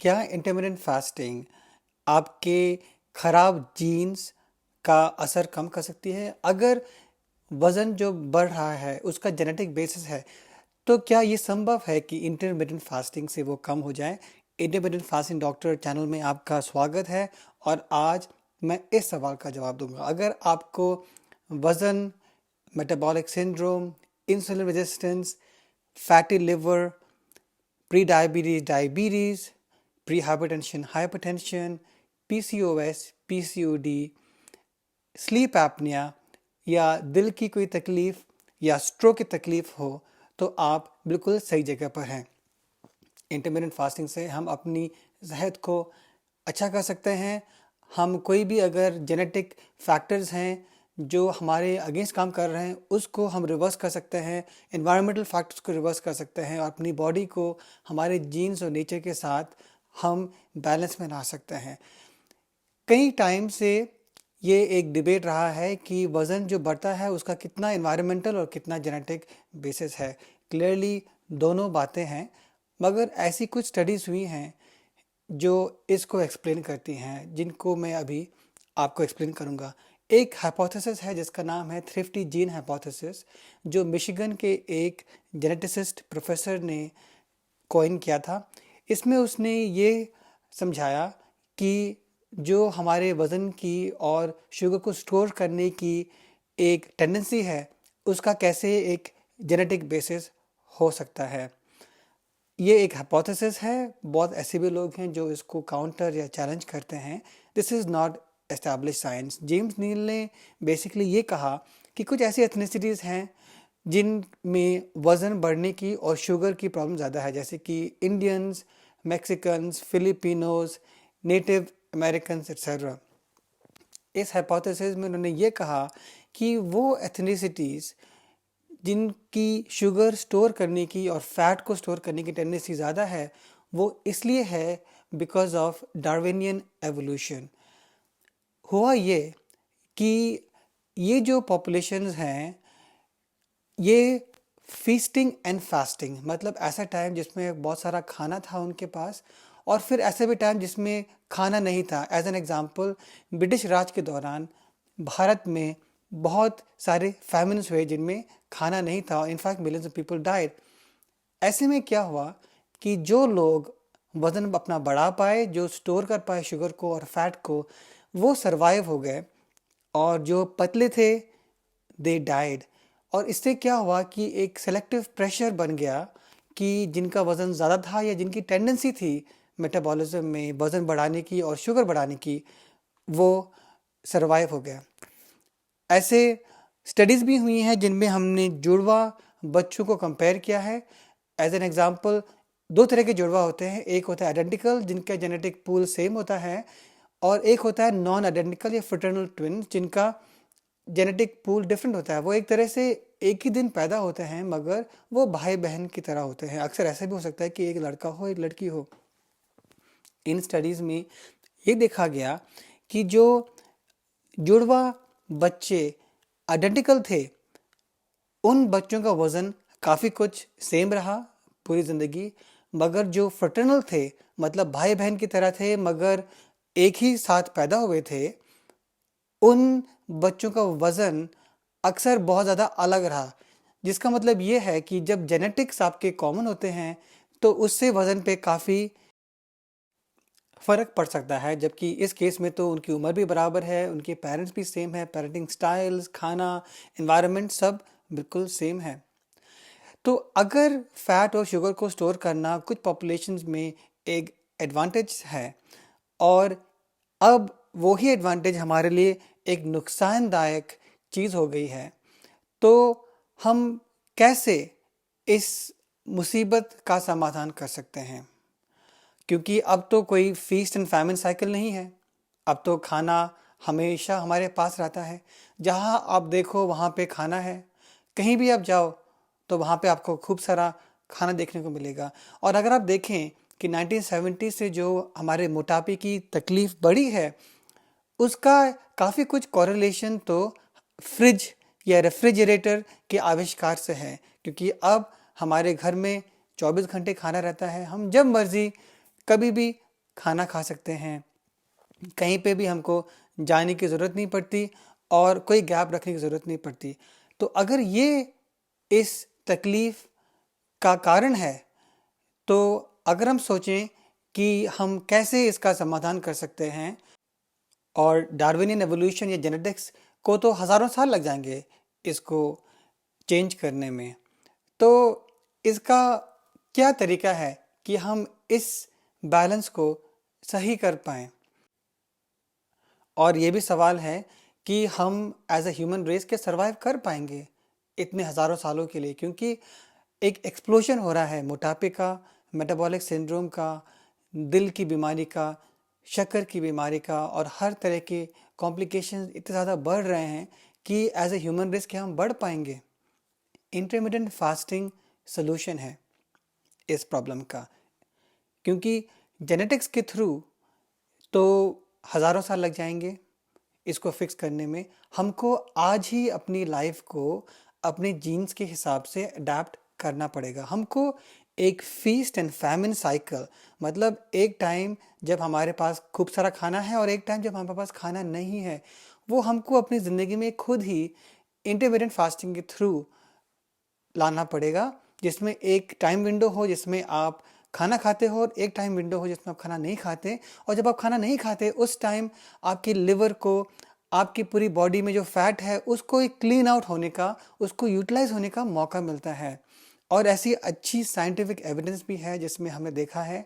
क्या intermittent fasting आपके खराब जीन्स का असर कम कर सकती है? अगर वज़न जो बढ़ रहा है उसका जेनेटिक बेसिस है, तो क्या ये संभव है कि इंटरमिटेंट फास्टिंग से वो कम हो जाए? इंटरमिटेंट फास्टिंग डॉक्टर चैनल में आपका स्वागत है और आज मैं इस सवाल का जवाब दूंगा। अगर आपको वज़न, metabolic syndrome, insulin resistance, fatty liver, pre diabetes diabetes, pre hypertension hypertension, PCOS, PCOD, sleep apnoea या दिल की कोई तकलीफ या स्ट्रोक की तकलीफ हो, तो आप बिल्कुल सही जगह पर हैं। इंटरमिटेंट फास्टिंग से हम अपनी सेहत को अच्छा कर सकते हैं। हम कोई भी अगर जेनेटिक फैक्टर्स हैं जो हमारे अगेंस्ट काम कर रहे हैं, उसको हम रिवर्स कर सकते हैं। एनवायरमेंटल फैक्टर्स को रिवर्स कर सकते हैं और अपनी बॉडी को हमारे जीन्स और नेचर के साथ हम बैलेंस में ला सकते हैं। कई टाइम से ये एक डिबेट रहा है कि वज़न जो बढ़ता है उसका कितना एनवायरमेंटल और कितना जेनेटिक बेसिस है। क्लियरली दोनों बातें हैं, मगर ऐसी कुछ स्टडीज़ हुई हैं जो इसको एक्सप्लेन करती हैं, जिनको मैं अभी आपको एक्सप्लेन करूंगा। एक हाइपोथेसिस है जिसका नाम है थ्रिफ्टी जीन हाइपोथेसिस, जो मिशिगन के एक जेनेटिसिस्ट प्रोफेसर ने कॉइन किया था। इसमें उसने ये समझाया कि जो हमारे वज़न की और शुगर को स्टोर करने की एक टेंडेंसी है, उसका कैसे एक जेनेटिक बेसिस हो सकता है। ये एक हाइपोथेसिस है। बहुत ऐसे भी लोग हैं जो इसको काउंटर या चैलेंज करते हैं। This is not establish science. James Neel ने बेसिकली ये कहा कि कुछ ऐसी एथनिसिटीज़ हैं जिनमें वज़न बढ़ने की और शुगर की प्रॉब्लम ज़्यादा है, जैसे कि Indians, Mexicans, Filipinos, native Americans etcetera. इस हाइपोथेसिस में उन्होंने ये कहा कि वो एथनिसिटीज़ जिनकी शुगर स्टोर करने की और फैट को स्टोर करने की टेंडेंसी ज़्यादा है, वो इसलिए है बिकॉज ऑफ डार्विनियन एवोल्यूशन। हुआ ये कि ये जो पॉपुलेशंस हैं, ये फीस्टिंग एंड फास्टिंग, मतलब ऐसा टाइम जिसमें बहुत सारा खाना था उनके पास, और फिर ऐसे भी टाइम जिसमें खाना नहीं था। एज एन एग्जांपल, ब्रिटिश राज के दौरान भारत में बहुत सारे फैमिन्स हुए जिनमें खाना नहीं था। In fact millions of people died. ऐसे में क्या हुआ कि जो लोग वज़न अपना बढ़ा पाए, जो स्टोर कर पाए शुगर को और फैट को, वो सरवाइव हो गए, और जो पतले थे दे डाइड। और इससे क्या हुआ कि एक सेलेक्टिव प्रेशर बन गया कि जिनका वज़न ज़्यादा था या जिनकी टेंडेंसी थी मेटाबॉलिज्म में वज़न बढ़ाने की और शुगर बढ़ाने की, वो सरवाइव हो गया। ऐसे स्टडीज़ भी हुई हैं जिनमें हमने जुड़वा बच्चों को कंपेयर किया है। एज एन एग्जांपल, दो तरह के जुड़वा होते हैं। एक होता है आइडेंटिकल, जिनका जेनेटिक पूल सेम होता है, और एक होता है नॉन आइडेंटिकल या फ्रेटर्नल ट्विन, जिनका जेनेटिक पूल डिफरेंट होता है। वो एक तरह से एक ही दिन पैदा होते हैं, मगर वो भाई बहन की तरह होते हैं। अक्सर ऐसा भी हो सकता है कि एक लड़का हो एक लड़की हो। इन स्टडीज़ में ये देखा गया कि जो जुड़वा बच्चे आइडेंटिकल थे, उन बच्चों का वज़न काफ़ी कुछ सेम रहा पूरी ज़िंदगी, मगर जो फ्रेटर्नल थे, मतलब भाई बहन की तरह थे मगर एक ही साथ पैदा हुए थे, उन बच्चों का वज़न अक्सर बहुत ज़्यादा अलग रहा। जिसका मतलब ये है कि जब जेनेटिक्स आपके कॉमन होते हैं तो उससे वज़न पे काफ़ी फ़र्क पड़ सकता है। जबकि इस केस में तो उनकी उम्र भी बराबर है, उनके पेरेंट्स भी सेम है, पेरेंटिंग स्टाइल्स, खाना, एनवायरनमेंट सब बिल्कुल सेम है। तो अगर फैट और शुगर को स्टोर करना कुछ पॉपुलेशंस में एक एडवांटेज है, और अब वही एडवांटेज हमारे लिए एक नुकसानदायक चीज़ हो गई है, तो हम कैसे इस मुसीबत का समाधान कर सकते हैं? क्योंकि अब तो कोई फीस्ट एंड फैमिन साइकिल नहीं है। अब तो खाना हमेशा हमारे पास रहता है। जहाँ आप देखो वहाँ पे खाना है। कहीं भी आप जाओ तो वहाँ पे आपको खूब सारा खाना देखने को मिलेगा। और अगर आप देखें कि 1970 से जो हमारे मोटापे की तकलीफ़ बढ़ी है, उसका काफ़ी कुछ कोरिलेशन तो फ्रिज या रेफ्रिजरेटर के आविष्कार से है। क्योंकि अब हमारे घर में 24 घंटे खाना रहता है। हम जब मर्ज़ी कभी भी खाना खा सकते हैं, कहीं पे भी हमको जाने की ज़रूरत नहीं पड़ती और कोई गैप रखने की ज़रूरत नहीं पड़ती। तो अगर ये इस तकलीफ़ का कारण है, तो अगर हम सोचें कि हम कैसे इसका समाधान कर सकते हैं, और डार्विनियन एवोल्यूशन या जेनेटिक्स को तो हज़ारों साल लग जाएंगे इसको चेंज करने में। तो इसका क्या तरीका है कि हम इस बैलेंस को सही कर पाएँ? और ये भी सवाल है कि हम एज अ ह्यूमन रेस के सरवाइव कर पाएंगे इतने हज़ारों सालों के लिए, क्योंकि एक एक्सप्लोजन हो रहा है मोटापे का, मेटाबॉलिक सिंड्रोम का, दिल की बीमारी का, शक्कर की बीमारी का, और हर तरह के कॉम्प्लिकेशंस इतने ज़्यादा बढ़ रहे हैं कि एज ए ह्यूमन रेस क्या हम बढ़ पाएंगे? इंटरमिटेंट फास्टिंग सोल्यूशन है इस प्रॉब्लम का, क्योंकि जेनेटिक्स के थ्रू तो हज़ारों साल लग जाएंगे इसको फिक्स करने में। हमको आज ही अपनी लाइफ को अपने जीन्स के हिसाब से अडेप्ट करना पड़ेगा। हमको एक फीस्ट एंड फैमिन साइकिल, मतलब एक टाइम जब हमारे पास खूब सारा खाना है और एक टाइम जब हमारे पास खाना नहीं है, वो हमको अपनी ज़िंदगी में खुद ही इंटरमिटेंट फास्टिंग के थ्रू लाना पड़ेगा, जिसमें एक टाइम विंडो हो जिसमें आप खाना खाते हो और एक टाइम विंडो हो जिसमें आप खाना नहीं खाते। और जब आप खाना नहीं खाते उस टाइम आपके लिवर को, आपकी पूरी बॉडी में जो फैट है उसको एक क्लीन आउट होने का, उसको यूटिलाइज होने का मौका मिलता है। और ऐसी अच्छी साइंटिफिक एविडेंस भी है जिसमें हमने देखा है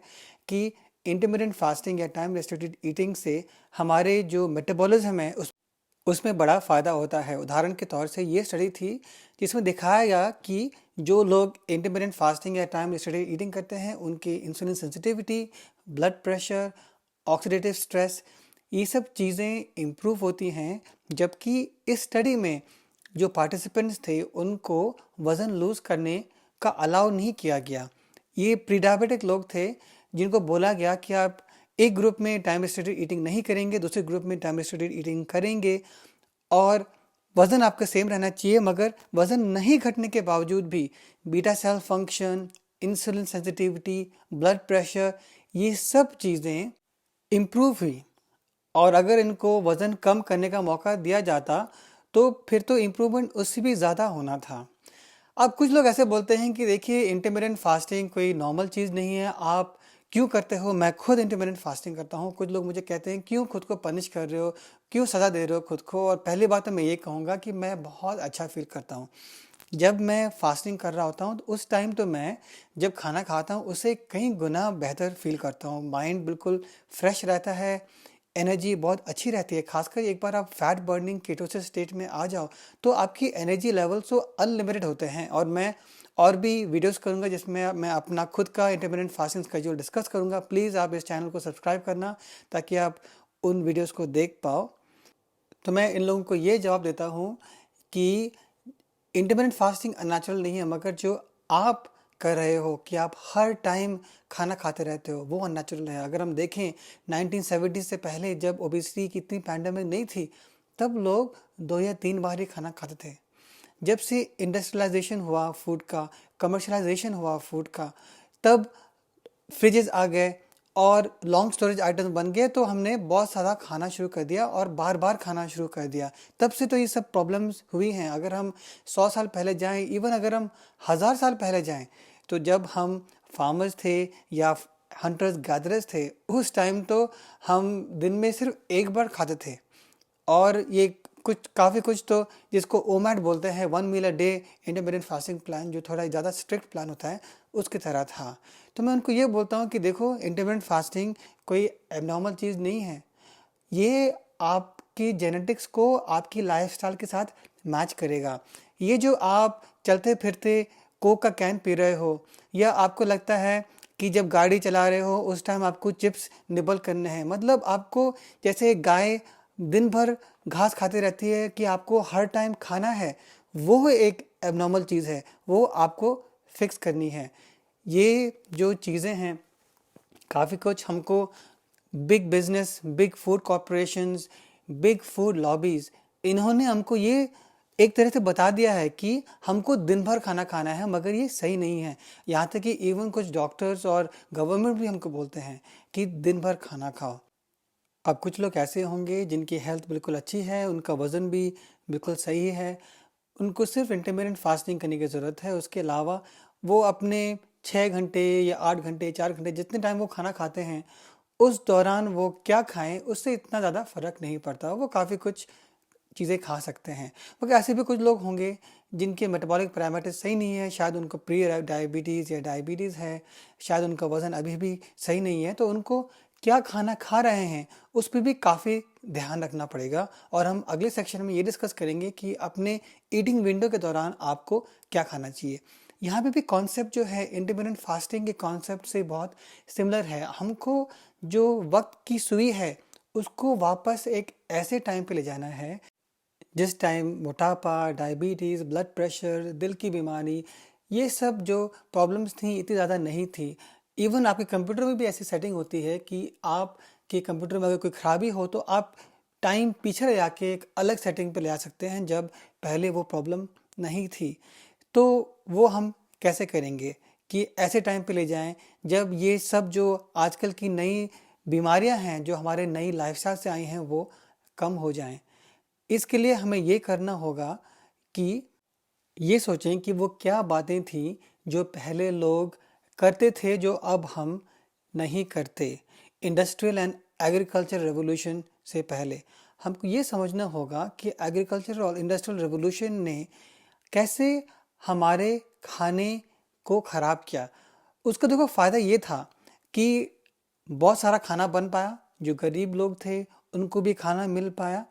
कि इंटरमिटेंट फास्टिंग या टाइम रेस्ट्रिक्टेड ईटिंग से हमारे जो मेटाबॉलिज्म है उसमें बड़ा फ़ायदा होता है। उदाहरण के तौर से ये स्टडी थी जिसमें दिखाया गया कि जो लोग इंटरमिटेंट फास्टिंग या टाइम रेस्ट्रिक्टेड ईटिंग करते हैं उनकी insulin sensitivity, blood pressure, oxidative stress, ये सब चीज़ें इम्प्रूव होती हैं। जबकि इस स्टडी में जो पार्टिसिपेंट्स थे उनको वज़न लूज़ करने का अलाउ नहीं किया गया। ये प्री डायबिटिक लोग थे जिनको बोला गया कि आप एक ग्रुप में टाइम रेस्ट्रिक्टेड ईटिंग नहीं करेंगे, दूसरे ग्रुप में टाइम रेस्ट्रिक्टेड ईटिंग करेंगे, और वज़न आपका सेम रहना चाहिए। मगर वज़न नहीं घटने के बावजूद भी beta cell function, insulin sensitivity, blood pressure, ये सब चीज़ें इम्प्रूव हुई। और अगर इनको वज़न कम करने का मौका दिया जाता तो फिर तो इम्प्रूवमेंट उससे भी ज़्यादा होना था। अब कुछ लोग ऐसे बोलते हैं कि देखिए इंटरमिटेंट फास्टिंग कोई नॉर्मल चीज़ नहीं है, आप क्यों करते हो? मैं खुद इंटरमिटेंट फास्टिंग करता हूँ। कुछ लोग मुझे कहते हैं क्यों खुद को पनिश कर रहे हो, क्यों सज़ा दे रहे हो खुद को? और पहली बात तो मैं ये कहूँगा कि मैं बहुत अच्छा फील करता हूँ जब मैं फास्टिंग कर रहा होता हूँ। तो उस टाइम तो मैं जब खाना खाता हूँ उससे कई गुना बेहतर फील करता हूँ। माइंड बिल्कुल फ्रेश रहता है, एनर्जी बहुत अच्छी रहती है। खासकर एक बार आप फैट बर्निंग कीटोसिस स्टेट में आ जाओ तो आपकी एनर्जी लेवल्स तो अनलिमिटेड होते हैं। और मैं और भी वीडियोस करूंगा जिसमें मैं अपना खुद का इंटरमिटेंट फास्टिंग स्केड्यूल डिस्कस करूंगा। प्लीज़ आप इस चैनल को सब्सक्राइब करना ताकि आप उन वीडियोस को देख पाओ। तो मैं इन लोगों को ये जवाब देता हूँ कि इंटरमिटेंट फास्टिंग अननेचुरल नहीं है, मगर जो आप कर रहे हो कि आप हर टाइम खाना खाते रहते हो वो अननेचुरल है। अगर हम देखें 1970 से पहले जब ओबेसिटी की इतनी पैंडमिक नहीं थी तब लोग 2 या 3 बार ही खाना खाते थे। जब से इंडस्ट्रियलाइजेशन हुआ फूड का, कमर्शलाइजेशन हुआ फूड का, तब फ्रिजेस आ गए और लॉन्ग स्टोरेज आइटम्स बन गए, तो हमने बहुत सारा खाना शुरू कर दिया और बार बार खाना शुरू कर दिया। तब से तो ये सब प्रॉब्लम्स हुई हैं। अगर हम 100 साल पहले जाएं, इवन अगर हम 1000 साल पहले जाएं, तो जब हम फार्मर्स थे या हंटर्स गैदरर्स थे उस टाइम तो हम दिन में सिर्फ एक बार खाते थे। और ये कुछ काफ़ी कुछ तो जिसको ओमैड बोलते हैं, 1 meal a day intermittent fasting plan, जो थोड़ा ज़्यादा स्ट्रिक्ट प्लान होता है उसकी तरह था। तो मैं उनको ये बोलता हूँ कि देखो इंटरमिटेंट फास्टिंग कोई एबनॉर्मल चीज़ नहीं है। ये आपकी जेनेटिक्स को आपकी लाइफस्टाइल के साथ मैच करेगा। ये जो आप चलते फिरते कोक का कैन पी रहे हो, या आपको लगता है कि जब गाड़ी चला रहे हो उस टाइम आपको चिप्स निबल करने हैं, मतलब आपको जैसे गाय दिन भर घास खाती रहती है कि आपको हर टाइम खाना है, वो एक एबनॉर्मल चीज़ है, वो आपको फिक्स करनी है। ये जो चीज़ें हैं काफ़ी कुछ हमको big business, big food corporations, big food lobbies, इन्होंने हमको ये एक तरह से बता दिया है कि हमको दिन भर खाना खाना है, मगर ये सही नहीं है। यहाँ तक कि इवन कुछ डॉक्टर्स और गवर्नमेंट भी हमको बोलते हैं कि दिन भर खाना खाओ। अब कुछ लोग ऐसे होंगे जिनकी हेल्थ बिल्कुल अच्छी है, उनका वज़न भी बिल्कुल सही है, उनको सिर्फ इंटरमिटेंट फास्टिंग करने की ज़रूरत है। उसके अलावा वो अपने 6 घंटे या 8 घंटे 4 घंटे जितने टाइम वो खाना खाते हैं, उस दौरान वो क्या खाएं उससे इतना ज़्यादा फर्क नहीं पड़ता, वो काफ़ी कुछ चीज़ें खा सकते हैं। मगर ऐसे भी कुछ लोग होंगे जिनके मेटाबॉलिक पैरामीटर्स सही नहीं है, शायद उनको प्री डायबिटीज़ या डायबिटीज़ है, शायद उनका वज़न अभी भी सही नहीं है, तो उनको क्या खाना खा रहे हैं उस पर भी काफ़ी ध्यान रखना पड़ेगा। और हम अगले सेक्शन में ये डिस्कस करेंगे कि अपने ईटिंग विंडो के दौरान आपको क्या खाना चाहिए। यहाँ पे भी कॉन्सेप्ट जो है इंटरमिटेंट फास्टिंग के कॉन्सेप्ट से बहुत सिमिलर है। हमको जो वक्त की सुई है उसको वापस एक ऐसे टाइम पे ले जाना है जिस टाइम मोटापा, डायबिटीज़, ब्लड प्रेशर, दिल की बीमारी, ये सब जो प्रॉब्लम्स थी इतनी ज़्यादा नहीं थी। इवन आपके कंप्यूटर में भी ऐसी सेटिंग होती है कि आपके कंप्यूटर में अगर कोई ख़राबी हो तो आप टाइम पीछे ले जाके एक अलग सेटिंग पे ले आ सकते हैं जब पहले वो प्रॉब्लम नहीं थी। तो वो हम कैसे करेंगे कि ऐसे टाइम पे ले जाएं जब ये सब जो आजकल की नई बीमारियां हैं जो हमारे नई लाइफस्टाइल से आई हैं वो कम हो जाएं। इसके लिए हमें ये करना होगा कि ये सोचें कि वो क्या बातें थी जो पहले लोग करते थे जो अब हम नहीं करते। इंडस्ट्रियल एंड एग्रीकल्चर रेवोल्यूशन से पहले हमको ये समझना होगा कि एग्रीकल्चर और इंडस्ट्रियल रेवोल्यूशन ने कैसे हमारे खाने को ख़राब किया। उसका देखो फ़ायदा ये था कि बहुत सारा खाना बन पाया, जो गरीब लोग थे उनको भी खाना मिल पाया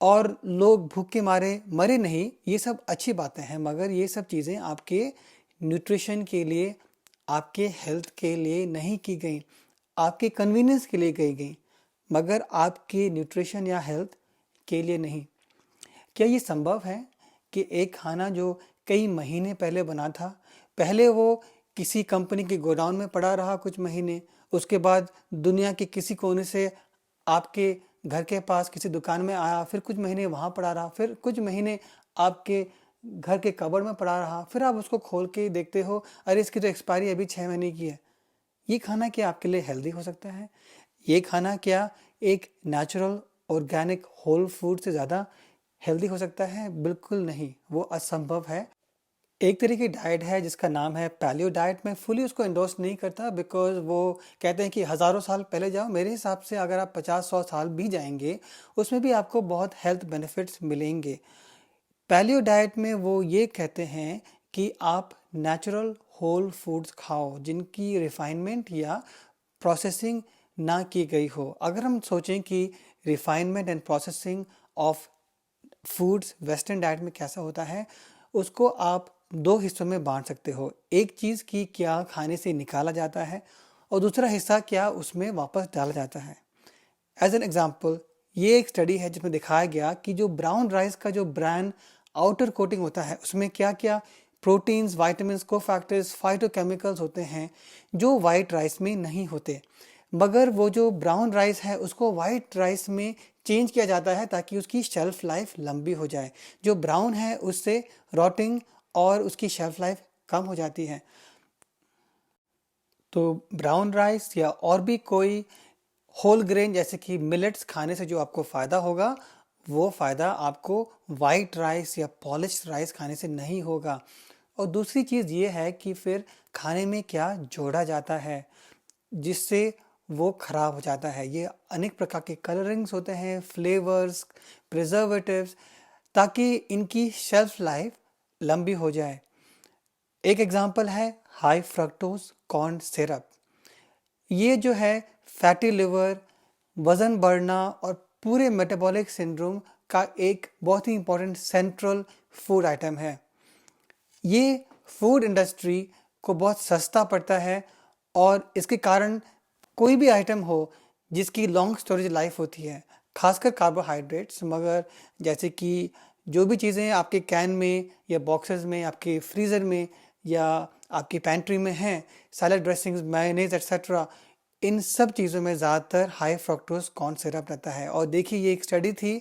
और लोग भूख के मारे मरे नहीं। ये सब अच्छी बातें हैं, मगर ये सब चीज़ें आपके न्यूट्रिशन के लिए, आपके हेल्थ के लिए नहीं की गई, आपके कन्वीनियंस के लिए की गई, मगर आपके न्यूट्रिशन या हेल्थ के लिए नहीं। क्या ये संभव है कि एक खाना जो कई महीने पहले बना था, पहले वो किसी कंपनी के गोडाउन में पड़ा रहा कुछ महीने, उसके बाद दुनिया के किसी कोने से आपके घर के पास किसी दुकान में आया, फिर कुछ महीने वहाँ पड़ा रहा, फिर कुछ महीने आपके घर के कबर्ड में पड़ा रहा, फिर आप उसको खोल के देखते हो, अरे इसकी तो एक्सपायरी अभी 6 महीने की है। ये खाना क्या आपके लिए हेल्दी हो सकता है? ये खाना क्या एक नेचुरल ऑर्गेनिक होल फूड से ज़्यादा हेल्दी हो सकता है? बिल्कुल नहीं, वो असंभव है। एक तरह की डाइट है जिसका नाम है पैलियो डाइट। मैं फुली उसको एंडोर्स नहीं करता, बिकॉज वो कहते हैं कि हज़ारों साल पहले जाओ। मेरे हिसाब से अगर आप 50-100 साल भी जाएंगे उसमें भी आपको बहुत हेल्थ बेनिफिट्स मिलेंगे। पैलियो डाइट में वो ये कहते हैं कि आप नेचुरल होल फूड्स खाओ जिनकी रिफाइनमेंट या प्रोसेसिंग ना की गई हो। अगर हम सोचें कि refinement and processing of foods western diet में कैसा होता है, उसको आप दो हिस्सों में बांट सकते हो। एक चीज़ की क्या खाने से निकाला जाता है और दूसरा हिस्सा क्या उसमें वापस डाला जाता है। एज एन एग्जाम्पल, ये एक स्टडी है जिसमें दिखाया गया कि जो ब्राउन राइस का जो ब्रांड आउटर कोटिंग होता है उसमें क्या क्या प्रोटीन्स, वाइटामिन्स, कोफैक्टर्स, फाइटोकेमिकल्स होते हैं जो वाइट राइस में नहीं होते। मगर वो जो ब्राउन राइस है उसको वाइट राइस में चेंज किया जाता है ताकि उसकी शेल्फ लाइफ लंबी हो जाए। जो ब्राउन है उससे रॉटिंग और उसकी शेल्फ लाइफ कम हो जाती है। तो ब्राउन राइस या और भी कोई होल ग्रेन जैसे कि मिलेट्स खाने से जो आपको फ़ायदा होगा, वो फ़ायदा आपको वाइट राइस या पॉलिश्ड राइस खाने से नहीं होगा। और दूसरी चीज़ ये है कि फिर खाने में क्या जोड़ा जाता है जिससे वो ख़राब हो जाता है। ये अनेक प्रकार के कलरिंग्स होते हैं, फ्लेवर्स, प्रिजर्वेटिव्स, ताकि इनकी शेल्फ लाइफ लंबी हो जाए। एक एग्जांपल है हाई फ्रक्टोज कॉर्न सिरप। ये जो है फैटी लिवर, वज़न बढ़ना और पूरे मेटाबॉलिक सिंड्रोम का एक बहुत ही इंपॉर्टेंट सेंट्रल फूड आइटम है। ये फूड इंडस्ट्री को बहुत सस्ता पड़ता है और इसके कारण कोई भी आइटम हो जिसकी लॉन्ग स्टोरेज लाइफ होती है, खासकर कार्बोहाइड्रेट्स, मगर जैसे कि जो भी चीज़ें आपके कैन में या बॉक्सेस में, आपके फ्रीज़र में या आपकी पैंट्री में हैं, सैलड ड्रेसिंग्स, मायोनेज एक्सेट्रा, इन सब चीज़ों में ज़्यादातर हाई फ्रक्टोज कॉर्न सिरप रहता है। और देखिए ये एक स्टडी थी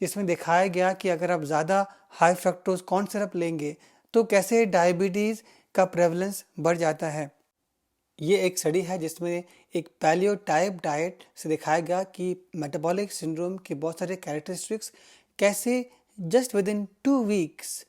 जिसमें दिखाया गया कि अगर आप ज़्यादा हाई फ्रक्टोज कॉर्न सिरप लेंगे तो कैसे डायबिटीज़ का प्रेवलेंस बढ़ जाता है। ये एक स्टडी है जिसमें एक पैलियो टाइप डाइट से दिखाया गया कि मेटाबॉलिक सिंड्रोम के बहुत सारे कैरेक्टरिस्टिक्स कैसे जस्ट विद इन 2 वीक्स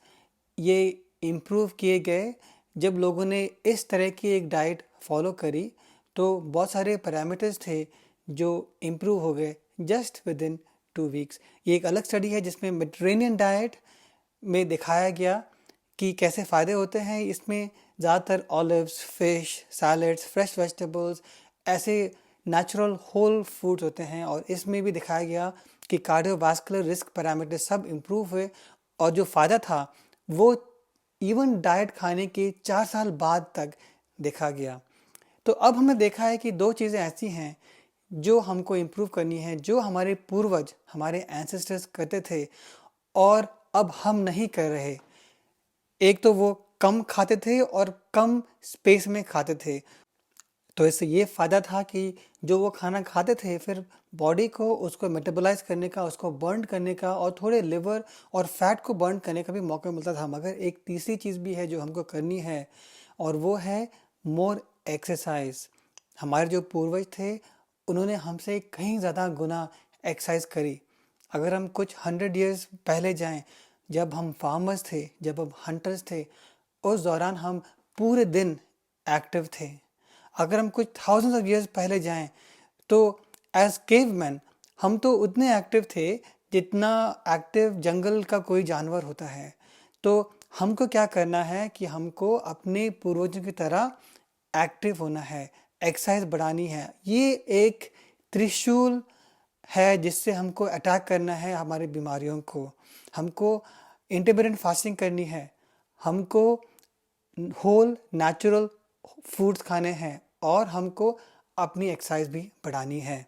ये इम्प्रूव किए गए। जब लोगों ने इस तरह की एक डाइट फॉलो करी तो बहुत सारे पैरामीटर्स थे जो इम्प्रूव हो गए जस्ट विद इन 2 वीक्स। ये एक अलग स्टडी है जिसमें मेडिटेरेनियन डाइट में दिखाया गया कि कैसे फ़ायदे होते हैं। इसमें ज़्यादातर olives, fish, salads, fresh vegetables, ऐसे नेचुरल होल फूड्स होते हैं। और इसमें भी दिखाया गया कि कार्डियोवास्कुलर रिस्क पैरामीटर सब इम्प्रूव हुए और जो फ़ायदा था वो इवन डाइट खाने के 4 साल बाद तक देखा गया। तो अब हमने देखा है कि दो चीज़ें ऐसी हैं जो हमको इम्प्रूव करनी है, जो हमारे पूर्वज, हमारे एंसेस्टर्स करते थे और अब हम नहीं कर रहे। एक तो वो कम खाते थे और कम स्पेस में खाते थे। तो इससे ये फ़ायदा था कि जो वो खाना खाते थे फिर बॉडी को उसको मेटाबोलाइज करने का, उसको बर्न करने का और थोड़े लिवर और फैट को बर्न करने का भी मौका मिलता था। मगर एक तीसरी चीज़ भी है जो हमको करनी है और वो है मोर एक्सरसाइज। हमारे जो पूर्वज थे उन्होंने हमसे कहीं ज़्यादा गुना एक्सरसाइज करी। अगर हम कुछ 100 years पहले जाएं, जब हम फार्मर्स थे, जब हम हंटर्स थे, उस दौरान हम पूरे दिन एक्टिव थे। अगर हम कुछ thousands of years पहले जाएं तो एज केवमैन हम तो उतने एक्टिव थे जितना एक्टिव जंगल का कोई जानवर होता है। तो हमको क्या करना है कि हमको अपने पूर्वजों की तरह एक्टिव होना है, एक्सरसाइज बढ़ानी है। ये एक त्रिशूल है जिससे हमको अटैक करना है हमारी बीमारियों को। हमको इंटरमिटेंट फास्टिंग करनी है, हमको होल नेचुरल फूड्स खाने हैं और हमको अपनी एक्सरसाइज भी बढ़ानी है।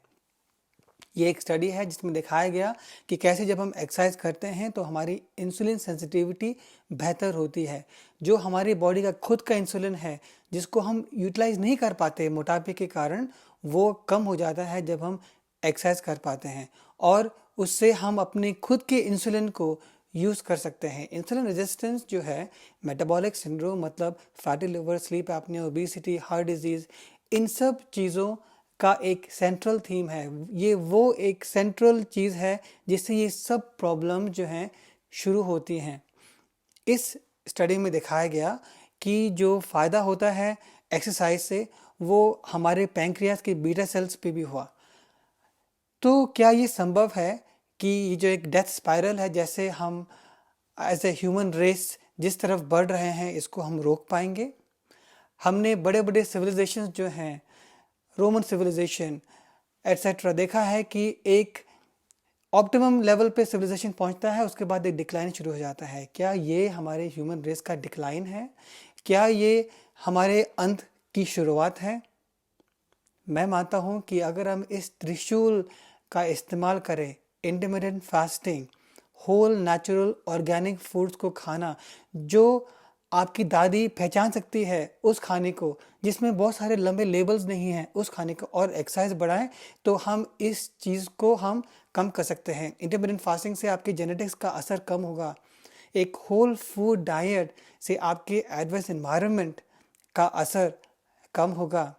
ये एक स्टडी है जिसमें दिखाया गया कि कैसे जब हम एक्सरसाइज करते हैं तो हमारी इंसुलिन सेंसिटिविटी बेहतर होती है। जो हमारी बॉडी का खुद का इंसुलिन है जिसको हम यूटिलाइज नहीं कर पाते मोटापे के कारण, वो कम हो जाता है जब हम एक्सरसाइज कर पाते हैं और उससे हम अपने खुद के इंसुलिन को यूज़ कर सकते हैं। इंसुलिन रेजिस्टेंस जो है, मेटाबॉलिक सिंड्रोम मतलब fatty liver, sleep apnoea, obesity, heart disease, इन सब चीज़ों का एक सेंट्रल थीम है। ये वो एक सेंट्रल चीज़ है जिससे ये सब प्रॉब्लम जो हैं शुरू होती हैं। इस स्टडी में दिखाया गया कि जो फ़ायदा होता है एक्सरसाइज से वो हमारे पैंक्रियास के बीटा सेल्स पे भी हुआ। तो क्या ये संभव है कि ये जो एक डेथ स्पाइरल है, जैसे हम एज ए ह्यूमन रेस जिस तरफ बढ़ रहे हैं, इसको हम रोक पाएंगे? हमने बड़े बड़े सिविलाइजेशंस जो हैं, रोमन सिविलाइजेशन एट्सेट्रा, देखा है कि एक ऑप्टिमम लेवल पे सिविलाइजेशन पहुंचता है, उसके बाद एक डिक्लाइन शुरू हो जाता है। क्या ये हमारे ह्यूमन रेस का डिक्लाइन है? क्या ये हमारे अंत की शुरुआत है? मैं मानता हूँ कि अगर हम इस त्रिशूल का इस्तेमाल करें, intermittent fasting, whole natural organic foods को खाना, जो आपकी दादी पहचान सकती है उस खाने को जिसमें बहुत सारे लंबे लेबल्स नहीं हैं, उस खाने को, और एक्सरसाइज बढ़ाएं, तो हम इस चीज़ को हम कम कर सकते हैं। इंटरमिटेंट फास्टिंग से आपके जेनेटिक्स का असर कम होगा। एक होल फूड डाइट से आपके एडवर्स एनवायरनमेंट का असर कम होगा।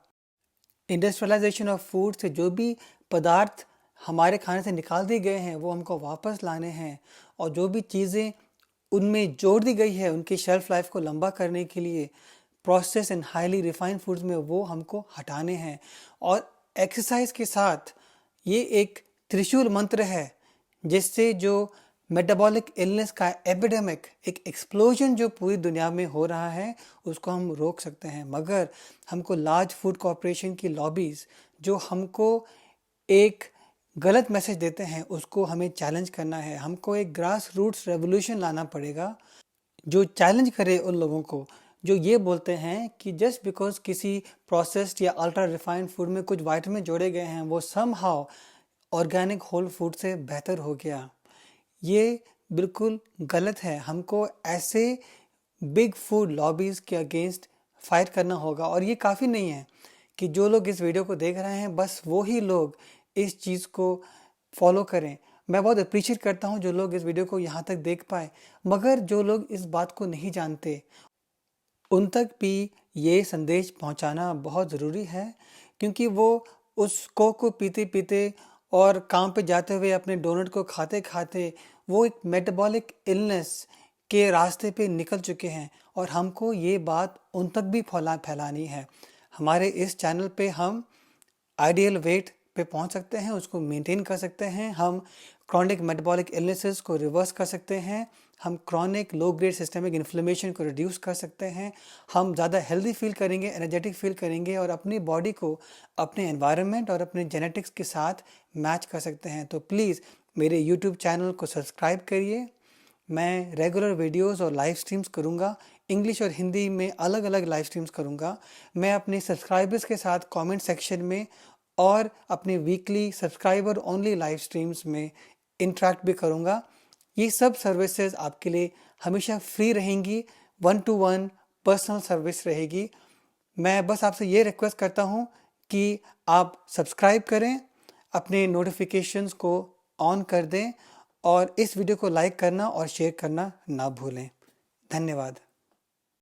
इंडस्ट्रियलाइजेशन ऑफ फूड से जो भी पदार्थ हमारे खाने से निकाल दिए गए हैं वो हमको वापस लाने हैं, और जो भी चीज़ें उनमें जोड़ दी गई है उनकी शेल्फ लाइफ को लंबा करने के लिए process and highly refined foods में, वो हमको हटाने हैं। और एक्सरसाइज के साथ ये एक त्रिशूल मंत्र है जिससे जो मेटाबॉलिक इलनेस का एपिडेमिक, एक एक्सप्लोजन जो पूरी दुनिया में हो रहा है, उसको हम रोक सकते हैं। मगर हमको लार्ज फूड कॉरपोरेशन की लॉबीज़ जो हमको एक गलत मैसेज देते हैं उसको हमें चैलेंज करना है। हमको एक ग्रास रूट्स रेवोल्यूशन लाना पड़ेगा जो चैलेंज करे उन लोगों को जो ये बोलते हैं कि जस्ट बिकॉज किसी प्रोसेस्ड या अल्ट्रा रिफाइंड फूड में कुछ वाइटामिन जोड़े गए हैं वो समहाउ ऑर्गेनिक होल फूड से बेहतर हो गया। ये बिल्कुल गलत है। हमको ऐसे बिग फूड लॉबीज़ के अगेंस्ट फाइट करना होगा। और ये काफ़ी नहीं है कि जो लोग इस वीडियो को देख रहे हैं बस वो ही लोग इस चीज़ को फॉलो करें। मैं बहुत अप्रिशिएट करता हूँ जो लोग इस वीडियो को यहाँ तक देख पाए, मगर जो लोग इस बात को नहीं जानते उन तक भी ये संदेश पहुंचाना बहुत ज़रूरी है, क्योंकि वो उस कोक को पीते पीते और काम पे जाते हुए अपने डोनट को खाते खाते वो एक मेटाबॉलिक इलनेस के रास्ते पे निकल चुके हैं, और हमको ये बात उन तक भी फैलानी है। हमारे इस चैनल पे हम आइडियल वेट पे पहुंच सकते हैं, उसको मेंटेन कर सकते हैं, हम क्रॉनिक मेटाबॉलिक इलनेसेस को रिवर्स कर सकते हैं, हम chronic low grade systemic inflammation को रिड्यूस कर सकते हैं, हम ज़्यादा हेल्दी फील करेंगे, एनर्जेटिक फील करेंगे और अपनी बॉडी को अपने एनवायरनमेंट और अपने जेनेटिक्स के साथ मैच कर सकते हैं। तो प्लीज़ मेरे यूट्यूब चैनल को सब्सक्राइब करिए। मैं रेगुलर वीडियोस और लाइव स्ट्रीम्स करूंगा, इंग्लिश और हिंदी में अलग अलग लाइव स्ट्रीम्स करूंगा। मैं अपने सब्सक्राइबर्स के साथ कमेंट सेक्शन में और अपने weekly subscriber only live streams में इंटरेक्ट भी करूंगा। ये सब सर्विसेज आपके लिए हमेशा फ्री रहेंगी, 1-to-1 पर्सनल सर्विस रहेगी। मैं बस आपसे ये रिक्वेस्ट करता हूँ कि आप सब्सक्राइब करें, अपने नोटिफिकेशंस को ऑन कर दें और इस वीडियो को लाइक करना और शेयर करना ना भूलें। धन्यवाद।